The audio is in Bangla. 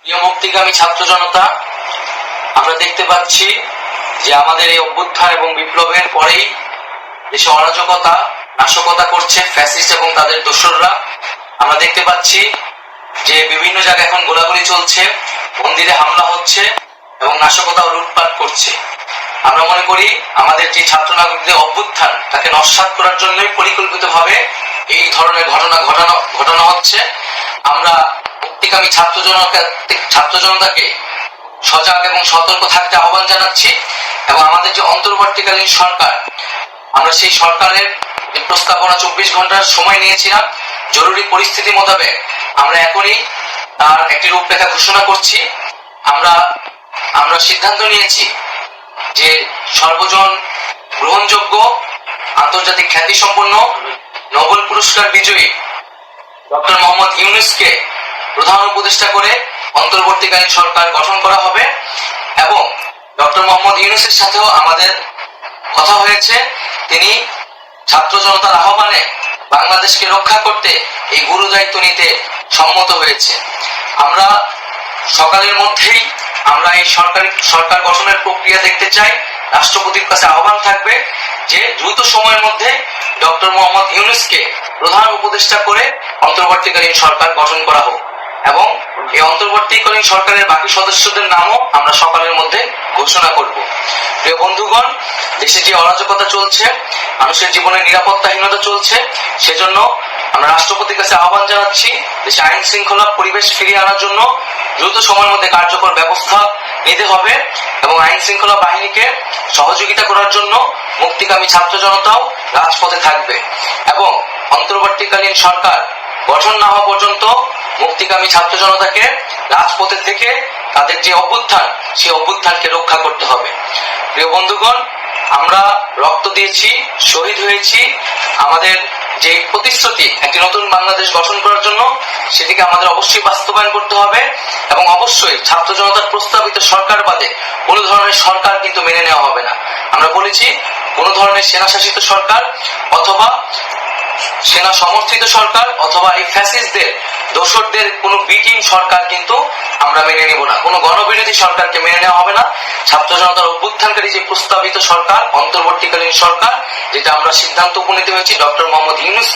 প্রিয় মুক্তিকামী ছাত্র জনতা, আমরা দেখতে পাচ্ছি যে আমাদের এই অভ্যুত্থান এবং বিপ্লবের পরেই দেশে অরাজকতা নাশকতা করছে ফ্যাসিস্ট এবং তাদের দোসররা। আমরা দেখতে পাচ্ছি যে বিভিন্ন জায়গায় এখন গোলাগুলি চলছে, মন্দিরে হামলা হচ্ছে এবং নাশকতা ও লুটপাট করছে। আমরা মনে করি আমাদের যে ছাত্র নাগরিকদের অভ্যুত্থান তাকে নস্যাৎ করার জন্যই পরিকল্পিতভাবে এই ধরনের ঘটনা ঘটানো হচ্ছে। আমরা মুক্তিকামী ছাত্র জনতাকে সজাগ এবং সতর্ক থাকতে আহ্বান জানাচ্ছি এবং আমাদের যে অন্তর্বর্তীকালীন সরকার, আমরা সেই সরকারের যে প্রস্তাবনা 24 ঘন্টার সময় নিয়েছিলাম, জরুরি পরিস্থিতি মোতাবেক আমরা এখনই তার একটি রূপরেখা ঘোষণা করছি। আমরা সিদ্ধান্ত নিয়েছি যে সর্বজন গ্রহণযোগ্য আন্তর্জাতিক খ্যাতিসম্পন্ন নোবেল পুরস্কার বিজয়ী ডক্টর মোহাম্মদ ইউনূসকে প্রধান উপদেষ্টা করে অন্তর্বর্তীকালীন সরকার গঠন করা হবে এবং ডক্টর মোহাম্মদ ইউনূসের সাথেও আমাদের কথা হয়েছে। তিনি ছাত্র জনতার আহ্বানে বাংলাদেশকে রক্ষা করতে এই গুরু দায়িত্ব নিতে সম্মত হয়েছে। আমরা সকালের মধ্যেই আমরা এই সরকার গঠনের প্রক্রিয়া দেখতে চাই। রাষ্ট্রপতির কাছে আহ্বান থাকবে যে দ্রুত সময়ের মধ্যে ডক্টর মোহাম্মদ ইউনূসকে প্রধান উপদেষ্টা করে অন্তর্বর্তীকালীন সরকার গঠন করা হোক এবং এই অন্তর্বর্তীকালীন সরকারের বাকি সদস্যদের নামও আমরা সকালের মধ্যে ঘোষণা করব। প্রিয় বন্ধুগণ, দেশে যে অরাজকতা চলছে, মানুষের জীবনের নিরাপত্তাহীনতা চলছে, সেজন্য আমরা রাষ্ট্রপতির কাছে আহ্বান জানাচ্ছি দেশে আইন শৃঙ্খলা পরিবেশ ফিরিয়ে আনার জন্য দ্রুত সময়ের মধ্যে কার্যকর ব্যবস্থা নিতে হবে এবং আইন শৃঙ্খলা বাহিনীকে সহযোগিতা করার জন্য মুক্তিকামী ছাত্র জনতাও রাজপথে থাকবে এবং অন্তর্বর্তীকালীন সরকার গঠন না হওয়া পর্যন্ত মুক্তিকামী ছাত্র জনতাকে রাজপথে থেকে তাদের যে অভ্যুত্থান, সেই অভ্যুত্থানকে রক্ষা করতে হবে। প্রিয় বন্ধুগণ, আমরা রক্ত দিয়েছি, শহীদ হয়েছি। আমাদের যে প্রতিশ্রুতি একটি নতুন বাংলাদেশ গঠন করার জন্য, সেটিকে আমাদের অবশ্যই বাস্তবায়ন করতে হবে এবং অবশ্যই ছাত্র জনতার প্রস্তাবিত সরকার বাদে কোনো ধরনের সরকার কিন্তু মেনে নেওয়া হবে না। আমরা বলেছি কোনো ধরনের সেনা শাসিত সরকার অথবা সেনা সমর্থিত সরকার অথবা এই ফ্যাসিস্টদের দোসরদের কোন বিটিং সরকার কিন্তু আমরা মেনে নেব না। কোনো গণবিরোধী সরকারকে মেনে নেওয়া হবে না। ছাত্র জনতার অভ্যুত্থানকারী যে প্রস্তাবিত সরকার, অন্তর্বর্তীকালীন সরকার, যেটা আমরা সিদ্ধান্ত উপনীত হয়েছি ডক্টর মোহাম্মদ ইউনূস